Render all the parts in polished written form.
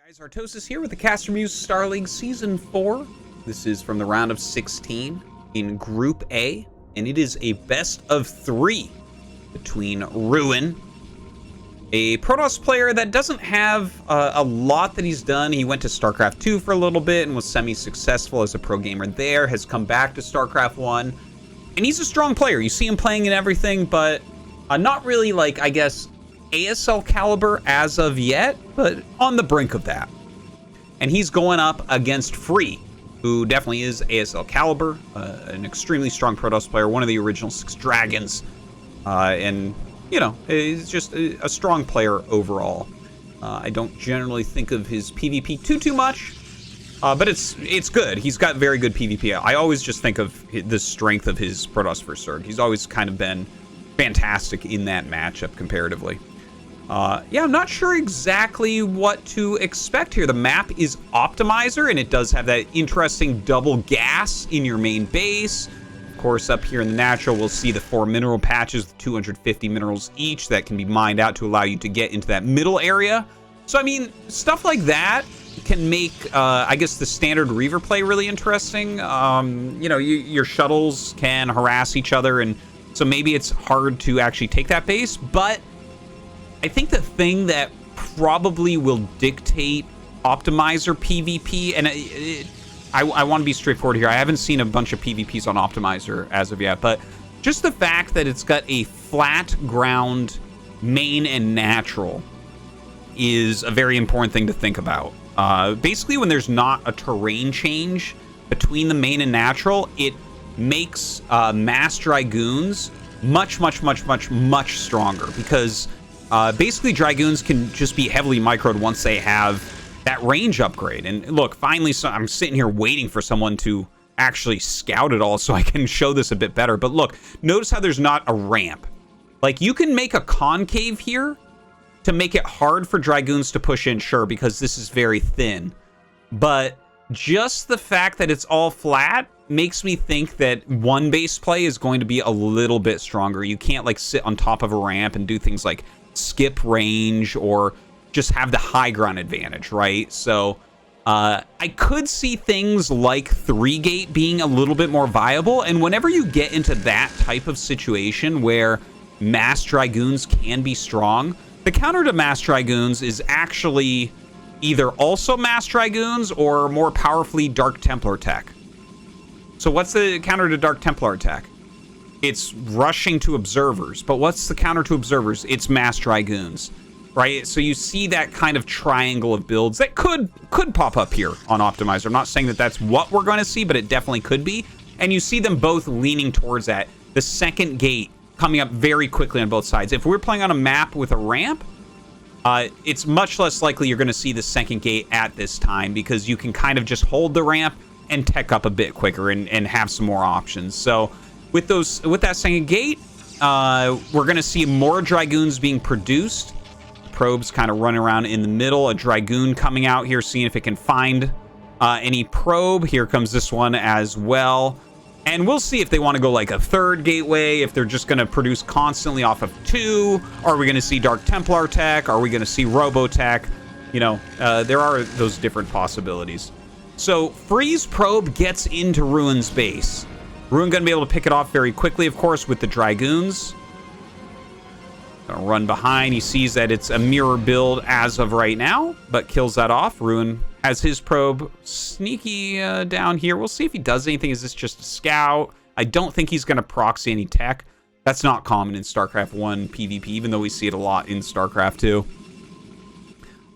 Guys, Artosis here with the CasterMuse Star League Season 4. This is from the round of 16 in Group A, and it is a best of 3 between Ruin, a Protoss player that doesn't have a lot that he's done. He went to StarCraft 2 for a little bit and was semi-successful as a pro gamer there, has come back to StarCraft 1, and he's a strong player. You see him playing in everything, but not really, like, I guess, ASL caliber as of yet, but on the brink of that. And he's going up against Free, who definitely is ASL caliber, an extremely strong Protoss player, one of the original 6 Dragons, and, you know, he's just a strong player overall. I don't generally think of his PvP too much, but it's good. He's got very good PvP. I always just think of the strength of his Protoss vs. Zerg. He's always kind of been fantastic in that matchup comparatively. Yeah, I'm not sure exactly what to expect here. The map is Optimizer, and it does have that interesting double gas in your main base. Of course, up here in the natural, we'll see the 4 mineral patches with 250 minerals each that can be mined out to allow you to get into that middle area. So, I mean, stuff like that can make, I guess, the standard Reaver play really interesting. You know, your shuttles can harass each other, and so maybe it's hard to actually take that base, but I think the thing that probably will dictate Optimizer PvP, and I want to be straightforward here. I haven't seen a bunch of PvPs on Optimizer as of yet, but just the fact that it's got a flat ground main and natural is a very important thing to think about. Basically, when there's not a terrain change between the main and natural, it makes mass Dragoons much stronger, because basically Dragoons can just be heavily microed once they have that range upgrade. And look, finally, I'm sitting here waiting for someone to actually scout it all so I can show this a bit better. But look, notice how there's not a ramp. Like, you can make a concave here to make it hard for Dragoons to push in, sure, because this is very thin. But just the fact that it's all flat makes me think that one base play is going to be a little bit stronger. You can't, like, sit on top of a ramp and do things like skip range or just have the high ground advantage, right? So I could see things like 3-gate being a little bit more viable, and whenever you get into that type of situation where mass Dragoons can be strong, the counter to mass Dragoons is actually either also mass Dragoons or more powerfully Dark Templar tech. So what's the counter to Dark Templar attack? It's rushing to observers. But what's the counter to observers? It's mass Dragoons, right? So you see that kind of triangle of builds that could pop up here on Optimizer. I'm not saying that that's what we're going to see, but it definitely could be. And you see them both leaning towards that. The second gate coming up very quickly on both sides. If we're playing on a map with a ramp, it's much less likely you're going to see the second gate at this time, because you can kind of just hold the ramp and tech up a bit quicker and have some more options. So with that second gate, we're going to see more Dragoons being produced. Probes kind of running around in the middle. A Dragoon coming out here, seeing if it can find any probe. Here comes this one as well. And we'll see if they want to go like a third gateway, if they're just going to produce constantly off of 2. Are we going to see Dark Templar tech? Are we going to see Robo tech? You know, there are those different possibilities. So Free's probe gets into Ruin's base. Ruin going to be able to pick it off very quickly, of course, with the Dragoons. Gonna run behind. He sees that it's a mirror build as of right now, but kills that off. Ruin has his probe sneaky down here. We'll see if he does anything. Is this just a scout? I don't think he's going to proxy any tech. That's not common in StarCraft 1 PvP, even though we see it a lot in StarCraft 2.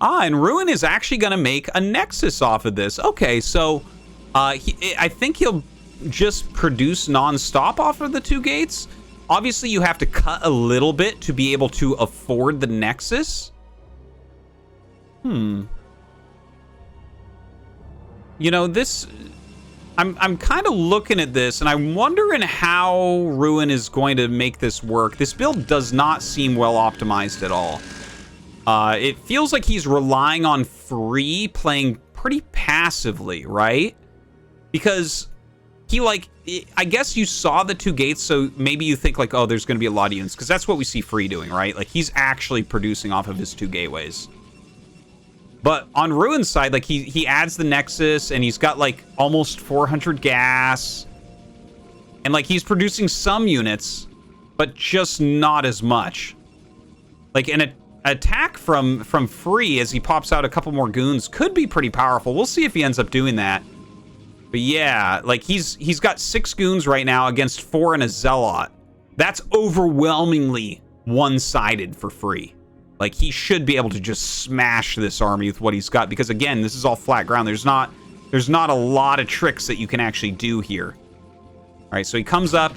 And Ruin is actually going to make a Nexus off of this. Okay, so I think he'll just produce non-stop off of the 2 gates. Obviously, you have to cut a little bit to be able to afford the Nexus. You know, this... I'm kind of looking at this, and I'm wondering how Ruin is going to make this work. This build does not seem well optimized at all. It feels like he's relying on Free playing pretty passively, right? Because he, like, I guess you saw the 2 gates, so maybe you think, like, oh, there's going to be a lot of units, because that's what we see Free doing, right? Like, he's actually producing off of his 2 gateways. But on Ruin's side, like, he adds the Nexus, and he's got, like, almost 400 gas. And, like, he's producing some units, but just not as much. Like, an attack from Free, as he pops out a couple more goons, could be pretty powerful. We'll see if he ends up doing that. But yeah, like, he's got 6 goons right now against 4 and a Zealot. That's overwhelmingly one-sided for Free. Like, he should be able to just smash this army with what he's got, because again, this is all flat ground. There's not a lot of tricks that you can actually do here. All right, so he comes up,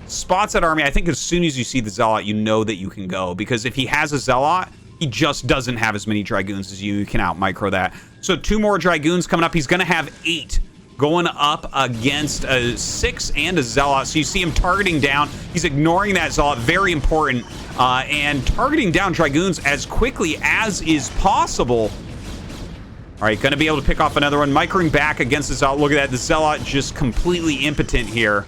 spots that army. I think as soon as you see the Zealot, you know that you can go, because if he has a Zealot, he just doesn't have as many Dragoons as you. You can out-micro that. So 2 more Dragoons coming up. He's going to have 8 going up against a 6 and a Zealot. So you see him targeting down. He's ignoring that Zealot. Very important. And targeting down Dragoons as quickly as is possible. All right, going to be able to pick off another one. Microing back against the Zealot. Look at that. The Zealot just completely impotent here.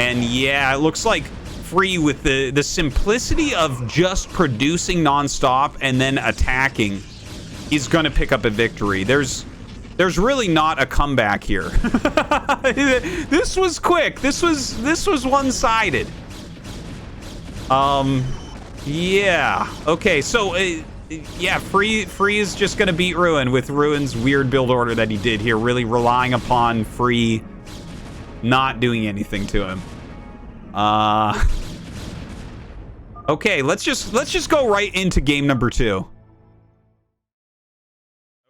And yeah, it looks like Free, with the simplicity of just producing nonstop and then attacking, is going to pick up a victory. There's really not a comeback here. This was quick. This was one-sided. Yeah. Okay, so yeah, Free is just gonna beat Ruin with Ruin's weird build order that he did here, really relying upon Free not doing anything to him. Okay, let's just go right into game number 2.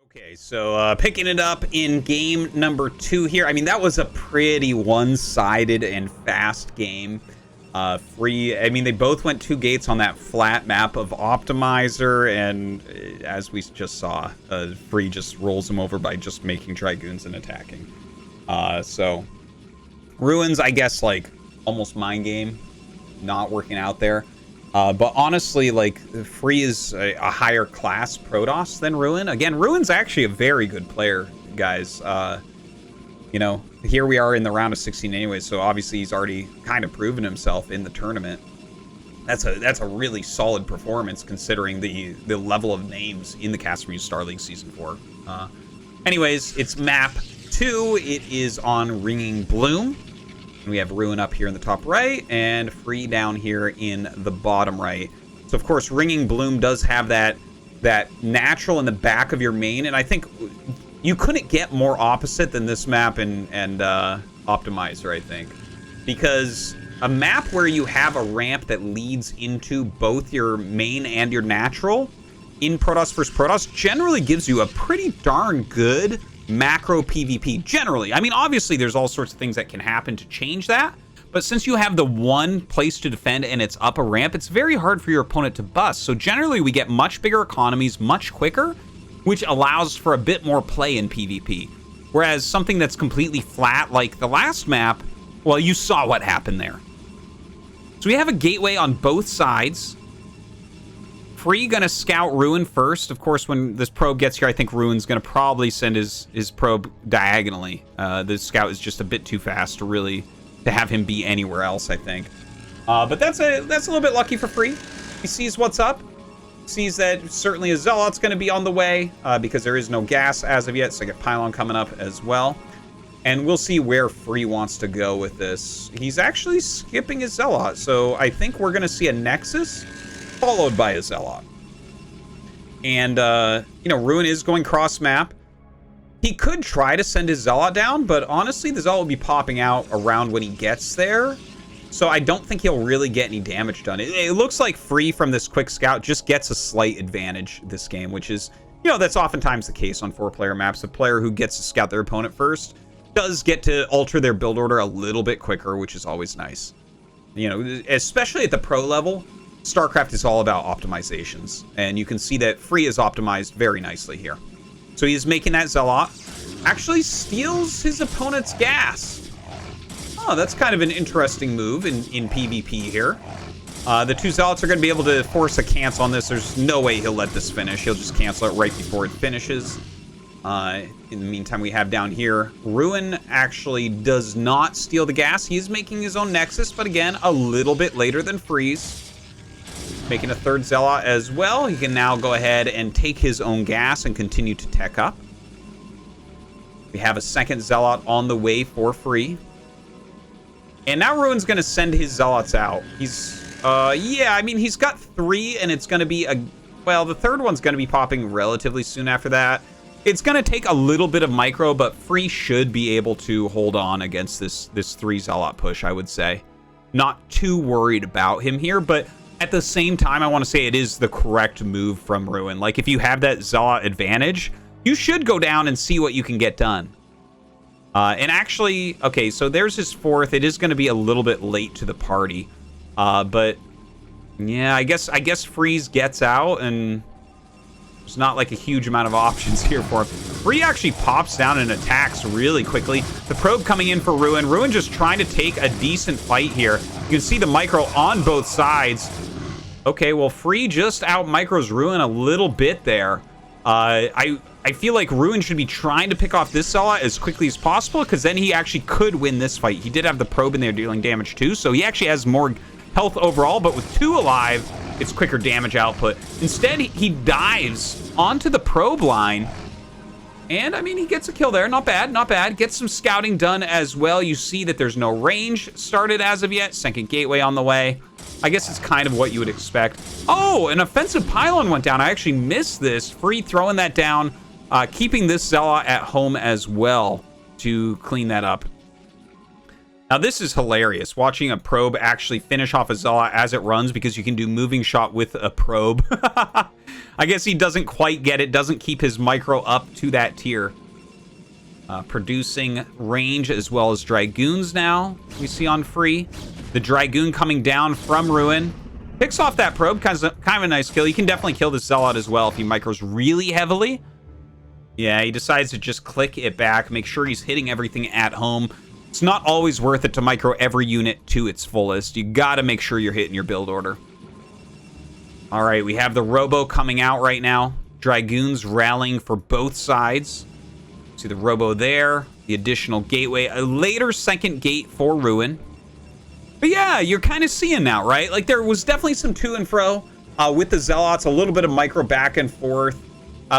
Okay, so picking it up in game number 2 here. I mean, that was a pretty one-sided and fast game. Free, I mean, they both went 2 gates on that flat map of Optimizer, and as we just saw, Free just rolls them over by just making Dragoons and attacking. So Ruins, I guess, like, almost mind game, not working out there. But honestly, like, Free is a higher class Protoss than Ruin. Again, Ruin's actually a very good player, guys. You know, here we are in the round of 16 anyway, so obviously he's already kind of proven himself in the tournament. That's a really solid performance considering the level of names in the CasterMuse Star League Season 4. Anyways, it's map 2. It is on Ringing Bloom. And we have Ruin up here in the top right and Free down here in the bottom right. So of course, Ringing Bloom does have that natural in the back of your main, and I think you couldn't get more opposite than this map and Optimizer, I think. Because a map where you have a ramp that leads into both your main and your natural in Protoss vs. Protoss generally gives you a pretty darn good macro PvP, generally. I mean, obviously, there's all sorts of things that can happen to change that. But since you have the one place to defend and it's up a ramp, it's very hard for your opponent to bust. So generally, we get much bigger economies much quicker, which allows for a bit more play in PvP. Whereas something that's completely flat, like the last map, well, you saw what happened there. So we have a gateway on both sides. Free gonna scout Ruin first. Of course, when this probe gets here, I think Ruin's gonna probably send his probe diagonally. The scout is just a bit too fast to have him be anywhere else, I think. But that's a little bit lucky for Free. He sees what's up. Sees that certainly a Zealot's going to be on the way because there is no gas as of yet, so I get Pylon coming up as well. And we'll see where Free wants to go with this. He's actually skipping his Zealot, so I think we're going to see a Nexus followed by a Zealot. And, you know, Ruin is going cross-map. He could try to send his Zealot down, but honestly, the Zealot will be popping out around when he gets there. So I don't think he'll really get any damage done. It looks like Free from this quick scout just gets a slight advantage this game, which is, you know, that's oftentimes the case on 4-player maps. A player who gets to scout their opponent first does get to alter their build order a little bit quicker, which is always nice. You know, especially at the pro level, StarCraft is all about optimizations. And you can see that Free is optimized very nicely here. So he's making that Zealot. Actually steals his opponent's gas. Oh, that's kind of an interesting move in PvP here. The 2 Zealots are going to be able to force a cancel on this. There's no way he'll let this finish. He'll just cancel it right before it finishes. In the meantime, we have down here, Ruin actually does not steal the gas. He is making his own Nexus, but again, a little bit later than Freeze. Making a third Zealot as well. He can now go ahead and take his own gas and continue to tech up. We have a second Zealot on the way for free. And now Ruin's going to send his Zealots out. He's, yeah, I mean, he's got 3, and it's going to be a... Well, the third one's going to be popping relatively soon after that. It's going to take a little bit of micro, but Free should be able to hold on against this 3 Zealot push, I would say. Not too worried about him here, but at the same time, I want to say it is the correct move from Ruin. Like, if you have that Zealot advantage, you should go down and see what you can get done. And actually, okay, so there's his 4th. It is going to be a little bit late to the party. But, yeah, I guess Freeze gets out, and there's not, like, a huge amount of options here for him. Free actually pops down and attacks really quickly. The probe coming in for Ruin. Ruin just trying to take a decent fight here. You can see the micro on both sides. Okay, well, Free just out micros Ruin a little bit there. I feel like Ruin should be trying to pick off this Zealot as quickly as possible, because then he actually could win this fight. He did have the probe in there dealing damage too, so he actually has more health overall, but with 2 alive, it's quicker damage output. Instead, he dives onto the probe line, and, I mean, he gets a kill there. Not bad, not bad. Gets some scouting done as well. You see that there's no range started as of yet. Second gateway on the way. I guess it's kind of what you would expect. Oh, an offensive pylon went down. I actually missed this. Free throwing that down. Keeping this Zealot at home as well to clean that up. Now, this is hilarious. Watching a probe actually finish off a Zealot as it runs, because you can do moving shot with a probe. I guess he doesn't quite get it. Doesn't keep his micro up to that tier. Producing range as well as Dragoons now. We see on Free. The Dragoon coming down from Ruin. Picks off that probe. Kind of a nice kill. You can definitely kill this Zealot as well if he micros really heavily. Yeah, he decides to just click it back. Make sure he's hitting everything at home. It's not always worth it to micro every unit to its fullest. You gotta make sure you're hitting your build order. All right, we have the Robo coming out right now. Dragoons rallying for both sides. See the Robo there. The additional gateway. A later second gate for Ruin. But yeah, you're kind of seeing now, right? Like, there was definitely some to and fro with the Zealots. A little bit of micro back and forth.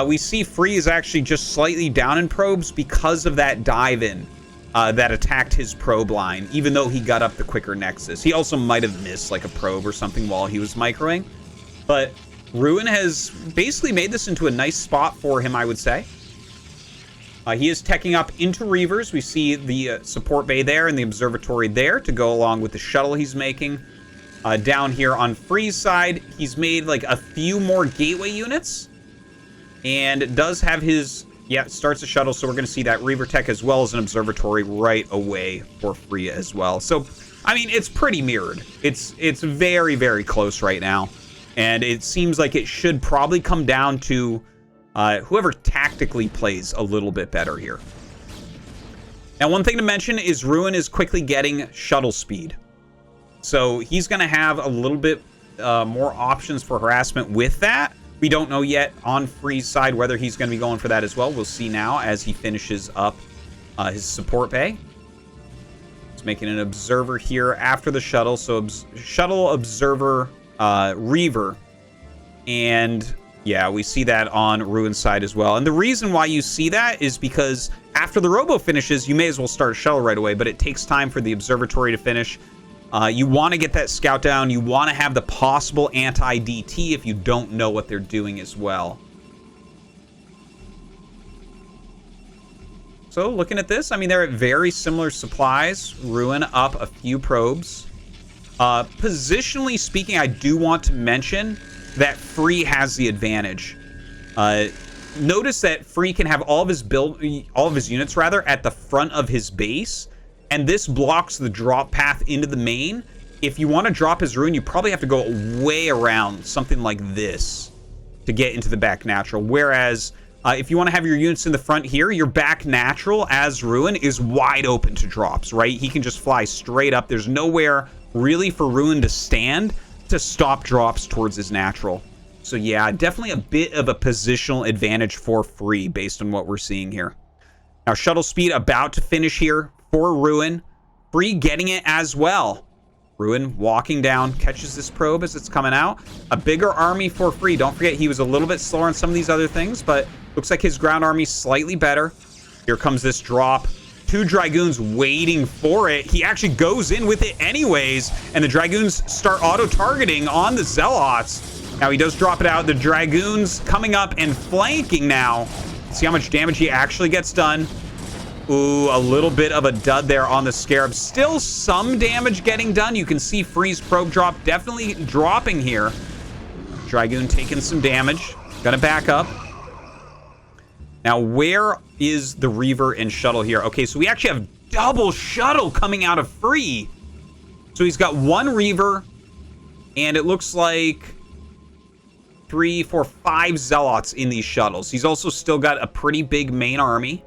We see Free is actually just slightly down in probes because of that dive-in that attacked his probe line, even though he got up the quicker Nexus. He also might have missed, like, a probe or something while he was microing. But Ruin has basically made this into a nice spot for him, I would say. He is teching up into Reavers. We see the support bay there and the observatory there to go along with the shuttle he's making. Down here on Free's side, he's made, like, a few more gateway units. And does have his... Yeah, starts a shuttle, so we're going to see that Reaver tech as well as an observatory right away for Free as well. So, I mean, it's pretty mirrored. It's very, very close right now. And it seems like it should probably come down to whoever tactically plays a little bit better here. Now, one thing to mention is Ruin is quickly getting shuttle speed. So he's going to have a little bit more options for harassment with that. We don't know yet on Free's side whether he's going to be going for that as well. We'll see now as he finishes up his support bay. He's making an observer here after the shuttle. So shuttle, observer, Reaver. And yeah, we see that on Ruin's side as well. And the reason why you see that is because after the Robo finishes, you may as well start a shuttle right away. But it takes time for the observatory to finish. You want to get that scout down. You want to have the possible anti-DT if you don't know what they're doing as well. So looking at this, I mean, they're at very similar supplies. Ruin up a few probes. Positionally speaking, I do want to mention that Free has the advantage. Notice that Free can have all of his units rather at the front of his base. And this blocks the drop path into the main. If you want to drop his Ruin, you probably have to go way around something like this to get into the back natural. Whereas, if you want to have your units in the front here, your back natural as Ruin is wide open to drops, right? He can just fly straight up. There's nowhere really for Ruin to stand to stop drops towards his natural. So yeah, definitely a bit of a positional advantage for Free based on what we're seeing here. Now, shuttle speed about to finish here for Ruin. Free getting it as well. Ruin walking down, catches this probe as it's coming out. A bigger army for free. Don't forget, he was a little bit slower on some of these other things, but looks like his ground army's slightly better. Here comes this drop. 2 Dragoons waiting for it. He actually goes in with it anyways, and the Dragoons start auto-targeting on the Zealots. Now he does drop it out. The Dragoons coming up and flanking now. See how much damage he actually gets done. Ooh, a little bit of a dud there on the Scarab. Still some damage getting done. You can see Freeze probe drop definitely dropping here. Dragoon taking some damage. Gonna back up. Now, where is the Reaver and Shuttle here? Okay, so we actually have double Shuttle coming out of free. So he's got 1 Reaver, and it looks like 3, 4, 5 Zealots in these shuttles. He's also still got a pretty big main army.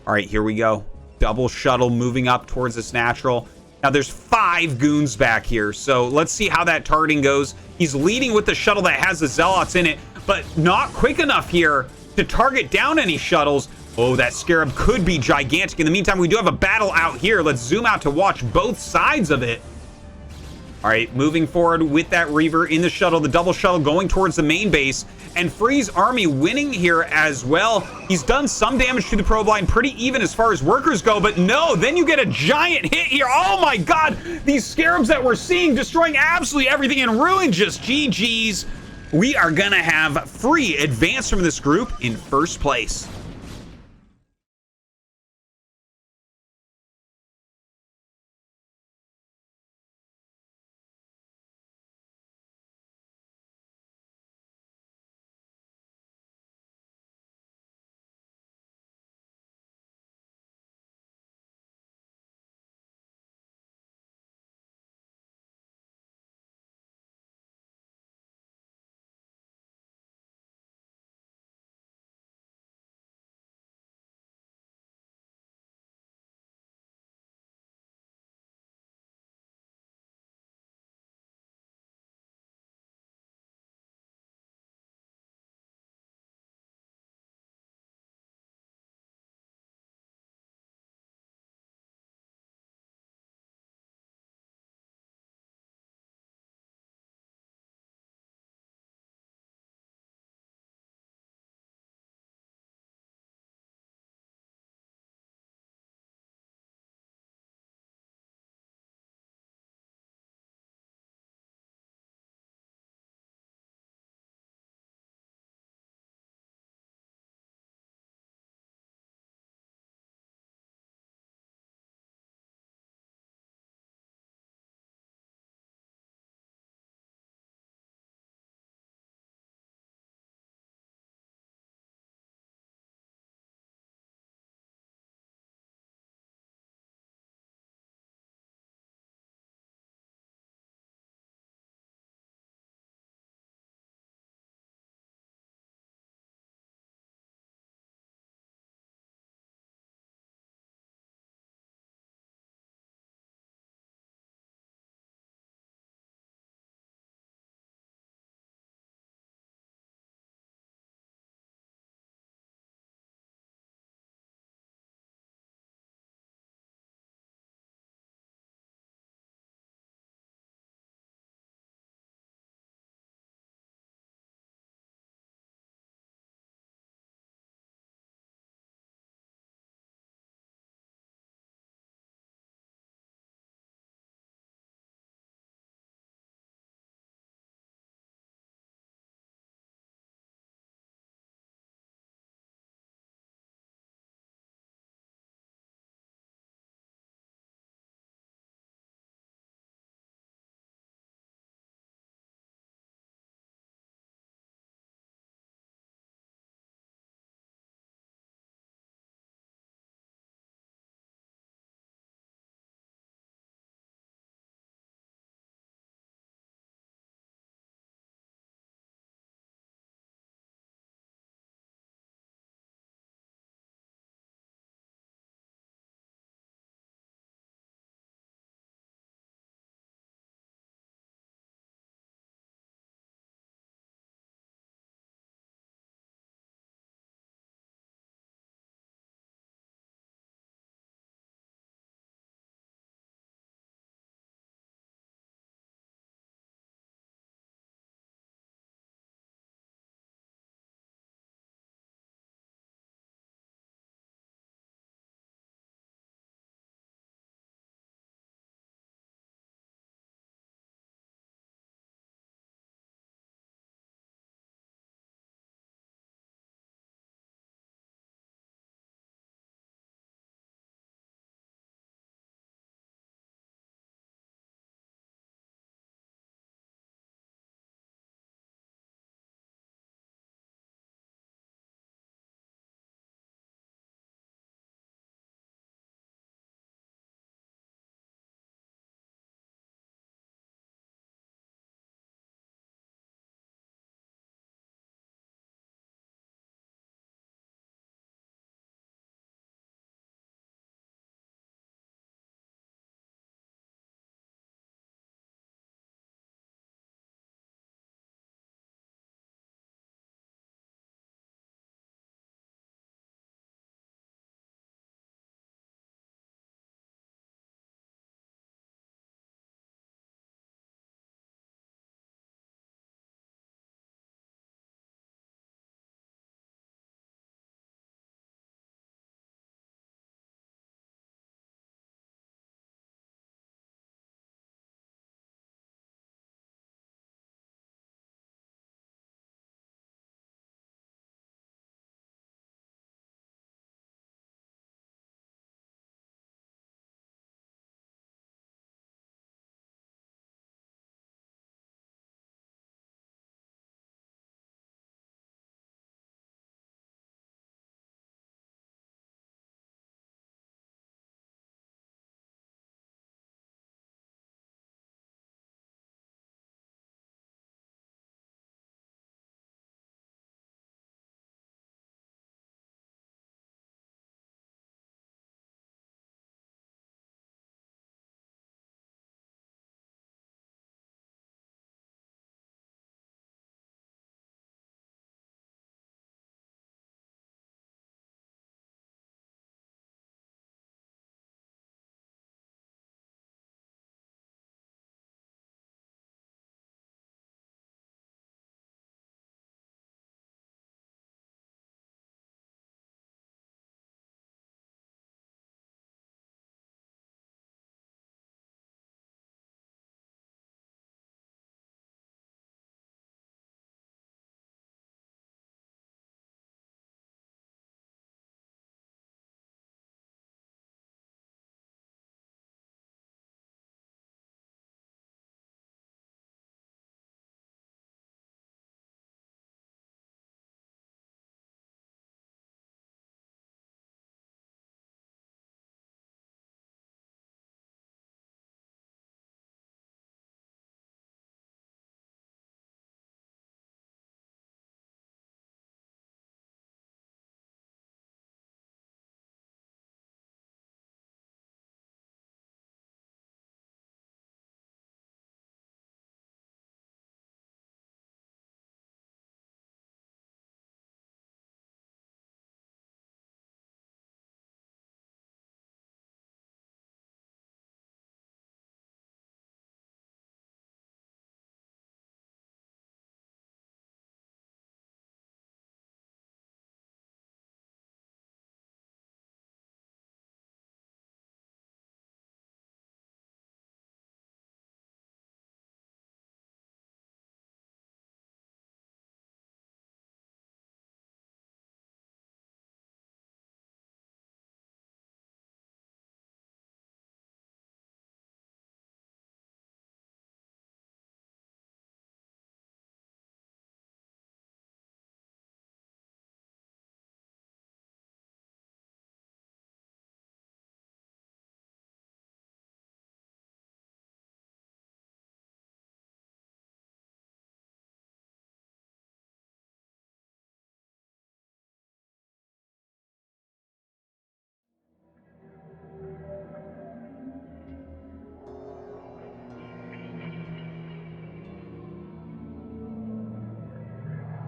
All right, here we go. Double Shuttle moving up towards this natural. Now, there's 5 goons back here, so let's see how that targeting goes. He's leading with the shuttle that has the Zealots in it, but not quick enough here to target down any shuttles. Oh, that Scarab could be gigantic. In the meantime, we do have a battle out here. Let's zoom out to watch both sides of it. All right, moving forward with that Reaver in the shuttle, the double shuttle going towards the main base, and Free's army winning here as well. He's done some damage to the probe line, pretty even as far as workers go, but no, then you get a giant hit here. Oh my God, these Scarabs that we're seeing destroying absolutely everything, and Ruin just GG's. We are gonna have Free advance from this group in first place.